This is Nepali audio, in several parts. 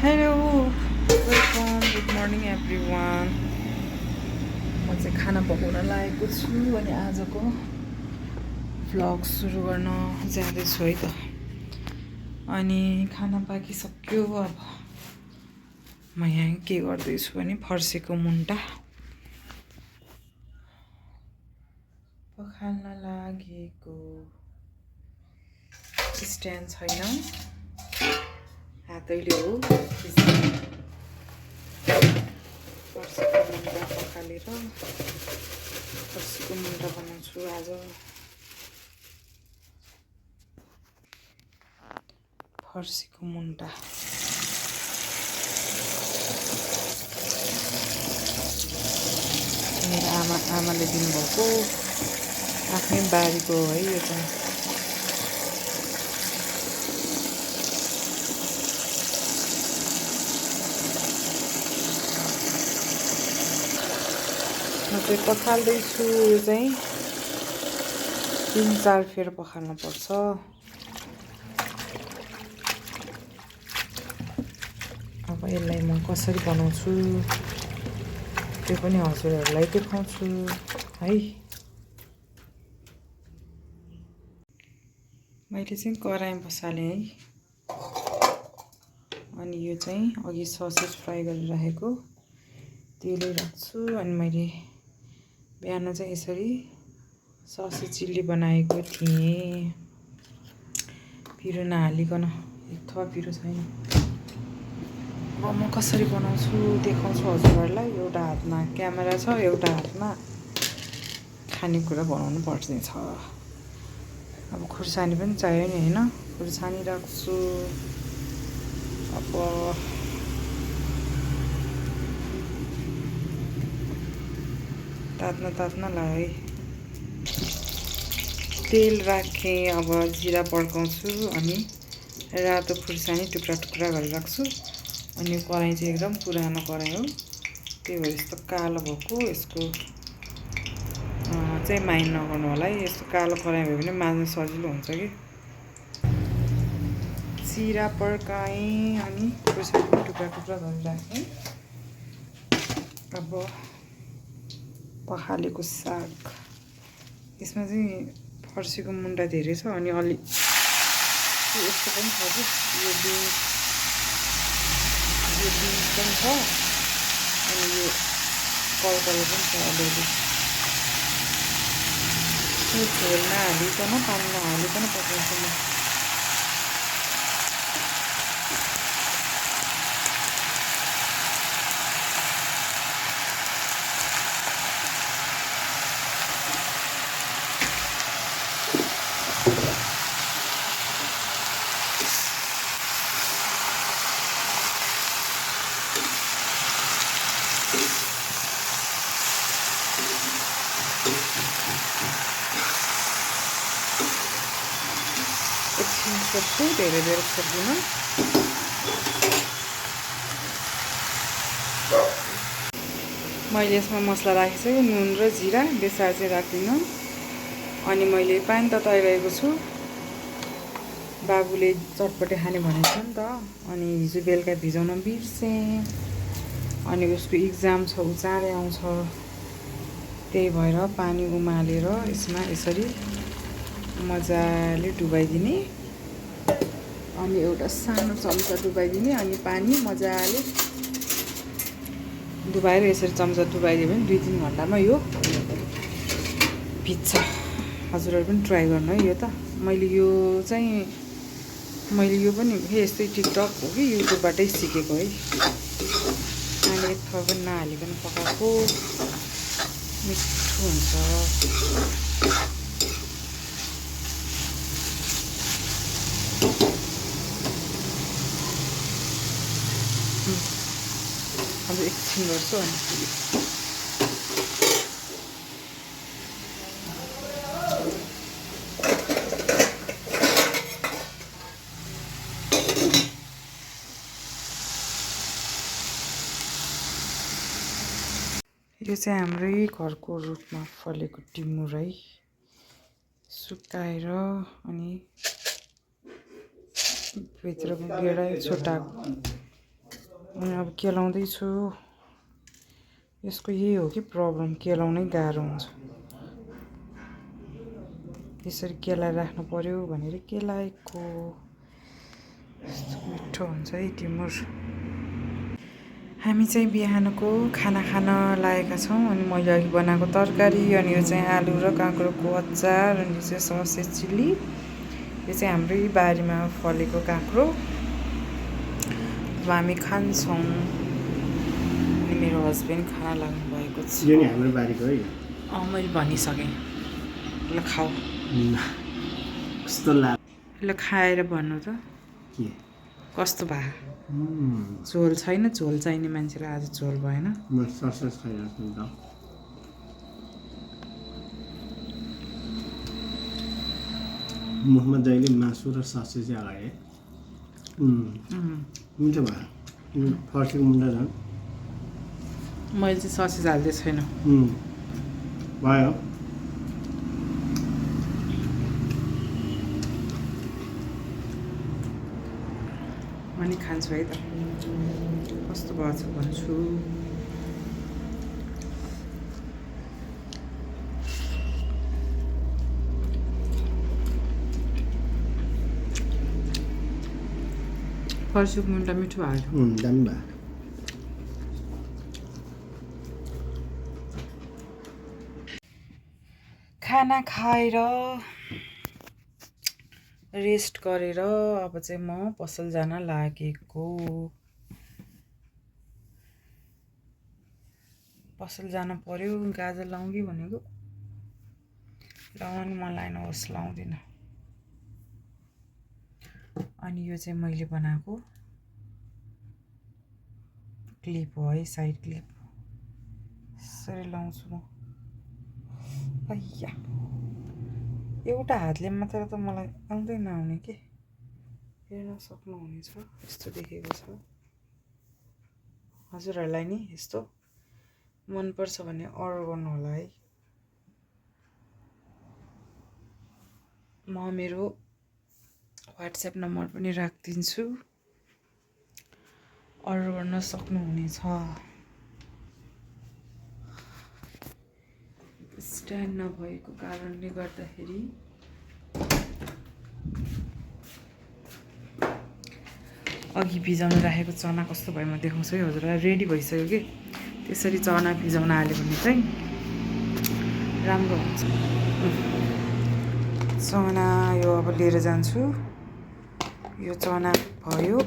Hello welcome good morning everyone. म चाहिँ खाना पकाउन लागेको छु अनि आजको भ्लग सुरु गर्न जाँदैछु है त। अनि खाना पाकिसक्यो। अब म यहाँ के गर्दैछु भने फर्सीको मुन्टा पखाल्न लागेको। स्ट्यान्ड छैन, हातैले हो फर्सीको मुन्टा पखालेर फर्सीको मुन्टा बनाउँछु आज। फर्सीको मुन्टा मेरो आमाले दिनुभएको आफ्नै बारीको है यो चाहिँ। म चाहिँ पखाल्दैछु। यो चाहिँ 3-4 फेर पखाल्नु पर्छ। अब यसलाई म कसरी बनाउँछु त्यो पनि हजुरहरूलाई देखाउँछु है। मैले चाहिँ कराई बसालेँ है। अनि यो चाहिँ अघि ससेज फ्राई गरिराखेको तेलै राख्छु। अनि मैले बिहान चाहिँ यसरी ससेज चिल्ली बनाएको थिएँ, पिरो नहालिकन। एक थोपा पिरो छैन। अब म कसरी बनाउँछु देखाउँछु हजुरहरूलाई। एउटा हातमा क्यामेरा छ, एउटा हातमा खानेकुरा बनाउनु पर्ने छ। अब खुर्सानी पनि चाहियो नि होइन, खुर्सानी राख्छु। अब तात्न लाग्यो है। तेल राखेँ। अब जिरा पड्काउँछु अनि रातो खुर्सानी टुक्रा टुक्रा गरेर राख्छु। अनि कराई चाहिँ एकदम पुरानो कराई हो, त्यही भएर यस्तो कालो भएको। यसको चाहिँ माइन्ड नगर्नु होला है। यस्तो कालो कराई भयो भने माझ्न सजिलो हुन्छ कि। जिरा पड्काएँ अनि खुर्सानी पनि टुक्रा टुक्रा गरेर राखेँ। अब पखालेको साग, यसमा चाहिँ फर्सीको मुन्टा धेरै छ अनि अलि यस्तो पनि छ कि यो बिन्स पनि छ अनि यो कलकल पनि छ अलिअलि। यो झोल नहालिकन पानी नहालिकन पकाउँछु म। एकछिन छोड्छु, धेरै छोड्दिनँ। मैले यसमा मसला राखेको छु, नुन र जिरा, बेसार चाहिँ राख्दिनँ। अनि मैले पानी तताइरहेको छु। बाबुले चटपटे खाने भनेको थियो नि त, अनि हिजो बेलुका भिजाउन बिर्सेँ। अनि उसको इक्जाम छ, ऊ चाँडै आउँछ, त्यही भएर पानी उमालेर यसमा यसरी मजाले डुबाइदिने। अनि एउटा सानो चम्चा डुबाइदिने। अनि पानी मजाले डुबाएर यसरी चम्चा डुबाइदियो भने 2-3 घन्टामा यो भिज्छ। हजुरहरू पनि ट्राई गर्नु है। यो त मैले यो पनि यस्तै टिकटक हो कि युट्युबबाटै सिकेको है। अहिले एक थोपा पनि नहालिकन पकाएको मिठो हुन्छ। अब एकछिन गर्छु अनि यो चाहिँ हाम्रै घरको रुखमा फलेको टिमुरै सुकाएर अनि भित्र गेडा छोटाएको अब केलाउँदैछु यसको यही हो कि प्रब्लम केलाउनै गाह्रो हुन्छ यसरी केलाएर राख्नु पर्यो भनेर केलाएको यस्तो मिठो हुन्छ है टिमुर हामी चाहिँ बिहानको खाना खान लागेका छौँ अनि मैले अघि बनाएको तरकारी अनि यो चाहिँ आलु र काँक्रोको अचार अनि यो चाहिँ ससेज चिल्ली यो चाहिँ हाम्रै बारीमा फलेको काँक्रो अब हामी खान्छौँ अनि मेरो हस्बेन्ड खाना लाग्नु भएको छ यो नि हाम्रो बारीको है मैले भनिसकेँ ल खाऊ कस्तो लाग्छ ल खाएर भन्नु त के कस्तो भयो झोल छैन झोल चाहिने मान्छेलाई आज झोल भएन म ससस खाइरहेको छु त मुखमा जहिले मासु र ससेज हाले मिठो भयो फर्सीको मुन्टा झन् मैले चाहिँ ससेज हाल्दै छैन भयो म नि खान्छु है त कस्तो भएछ भन्छु फर्सीको मुन्टा मिठो भयो दामी भयो खाना खाएर रेस्ट गरेर अब चाहिँ म पसल जान लागेको पसल जान पर्यो गाजर लाउँ कि भनेको लाउन मन लागेन होस् लाउँदिनँ अनि यो चाहिँ मैले बनाएको क्लिप हो है साइड क्लिप यसरी लाउँछु म अय्या एउटा हातले मात्र त मलाई आउँदै नआउने के हेर्न सक्नुहुनेछ यस्तो देखेको छ हजुरहरूलाई नि यस्तो मनपर्छ भने अर्डर गर्नु होला है म मेरो WhatsApp नम्बर पनि राखिदिन्छु अर्डर गर्न सक्नुहुनेछ स्ट्यान्ड नभएको कारणले गर्दाखेरि अघि भिजाउन राखेको चना कस्तो भयो म देखाउँछु है हजुरलाई रेडी भइसक्यो कि त्यसरी चना भिजाउन हाल्यो भने चाहिँ राम्रो हुन्छ चना यो अब लिएर जान्छु यो चना भयो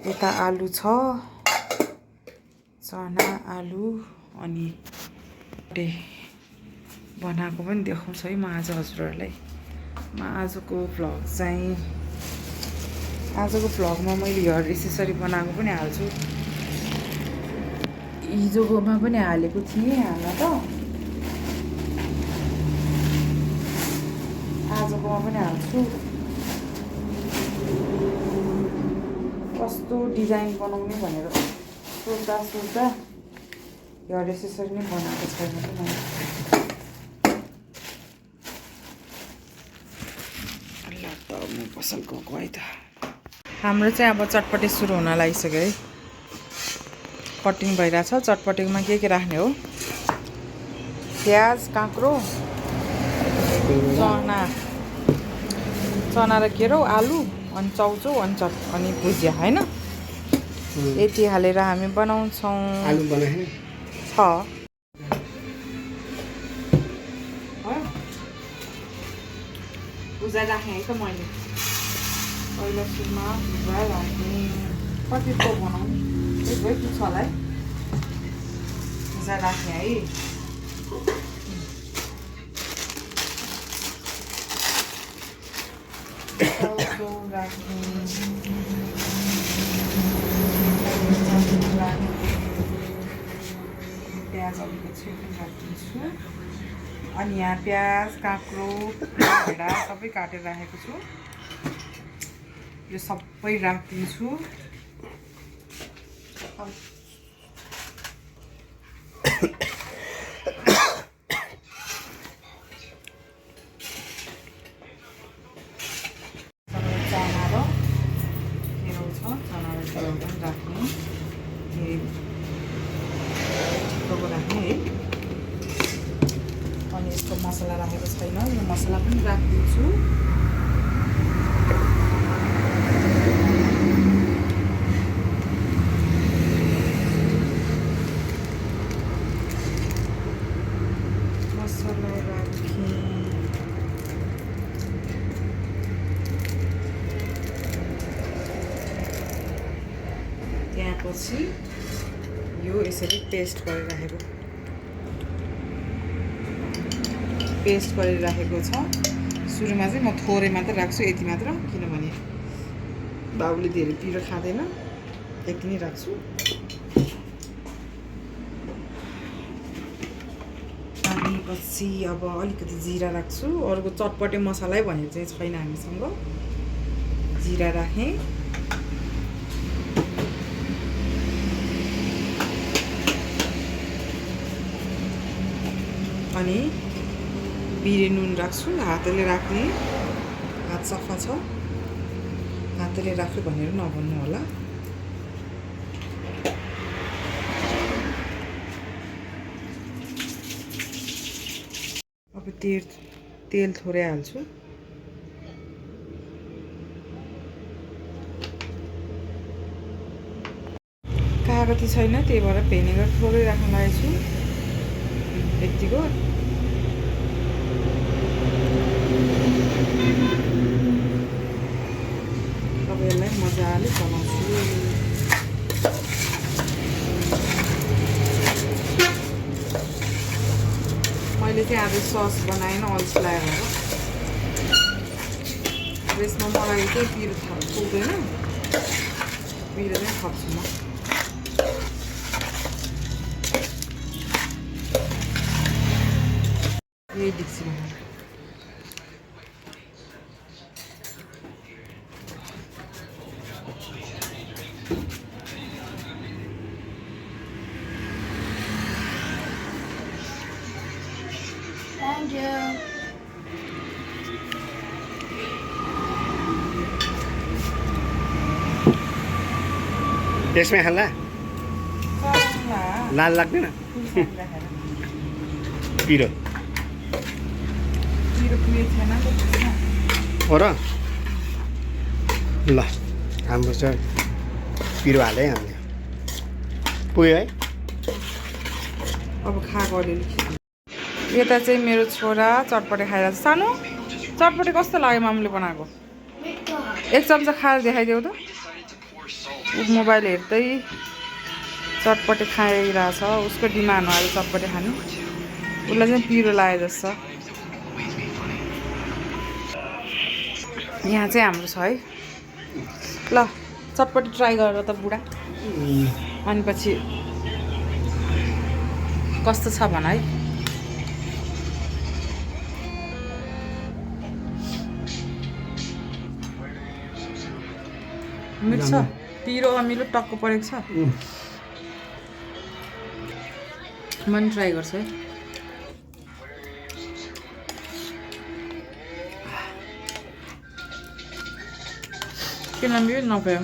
यता आलु छ चना आलु अनि बनाएको पनि देखाउँछु है म आज हजुरहरूलाई म आजको भ्लगमा मैले हेयर एसेसरी बनाएको पनि हाल्छु हिजोकोमा पनि हालेको थिएँ हाल्न त आजकोमा पनि हाल्छु कस्तो डिजाइन बनाउने भनेर सोच्दा हेयर एसेसरी नै बनाएको छैन कि मैले म पसल गएको है त हाम्रो चाहिँ अब चटपटी सुरु हुन लागिसक्यो है कटिङ भइरहेछ चटपटीमा के राख्ने हो प्याज काँक्रो चना र के रौ आलु अनि चाउचाउ अनि भुजिया होइन यति हालेर हामी बनाउँछौँ आलु बनाए छ भुजा राखेँ है त मैले पहिला सुरुमा भुजा राखेँ कति पो बनाउने एक भइ पुग्छ होला है भुजा राखेँ है प्याज अलिकति राखिदिन्छु अनि यहाँ प्याज काँक्रो भेडा सबै काटेर राखेको छु यो सबै राखिदिन्छु चना र पनि राख्ने ठिक्कको राख्ने है अनि यसको मसला राखेको छैन यो मसला पनि राखिदिन्छु मसला राखेँ त्यसपछि यो यसरी पेस्ट गरेर राखेको छ सुरुमा चाहिँ म थोरै मात्र राख्छु यति मात्र किनभने बाबुले धेरै पिरो खाँदैन यति नै राख्छु अनि पछि अब अलिकति जिरा राख्छु अरूको चटपटे मसलै भनेर चाहिँ छैन हामीसँग जिरा राखेँ अनि बिरे नुन राख्छु हातले राख्ने हात सफा छ हातले राख्छु भनेर नभन्नु होला अब तेल थोरै हाल्छु कागती छैन त्यही भएर भेनेगर थोरै राख्न लागेको छु यतिको अब यसलाई मजाले बनाउँछु मैले चाहिँ आज सस बनाएन अल्छी लागेर यसमा मलाई चाहिँ पिरो पुग्दैन पिरो चाहिँ थप्छु म यही डिक्सीमा Thank you. त्यसमै खाल्ला लाल लाग्दैन पिरो हो र ल हाम्रो चाहिँ पिरो हाले हामीले पुग्यो है अब खाएको अलिअलि यता चाहिँ मेरो छोरा चटपटे खाइरहेको छ सानो चटपटे कस्तो लाग्यो मामुले बनाएको एक चम्चा खाएर देखाइदेऊ त ऊ मोबाइल हेर्दै चटपटे खाइरहेछ उसको डिमान्ड हो अहिले चटपटे खानु उसलाई चाहिँ पिरो लाग्यो जस्तो यहाँ चाहिँ हाम्रो छ है ल चटपटे ट्राई गरेर त बुढा अनि पछि कस्तो छ भन है मिठो छ पिरो अमिलो टक्क परेको छ म पनि ट्राई गर्छु है किनभने यो नपायो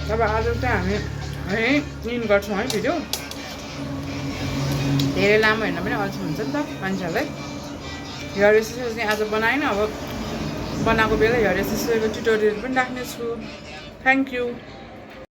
अब आज चाहिँ हामी है इन गर्छौँ है भिडियो धेरै लामो हेर्न पनि अल्छी हुन्छ नि त मान्छेहरूलाई हेयर एक्सर्साइज चाहिँ आज बनाएन अब बनाएको बेला हेयर एक्सर्साइजको ट्युटोरियल पनि राख्नेछु थ्याङ्क यू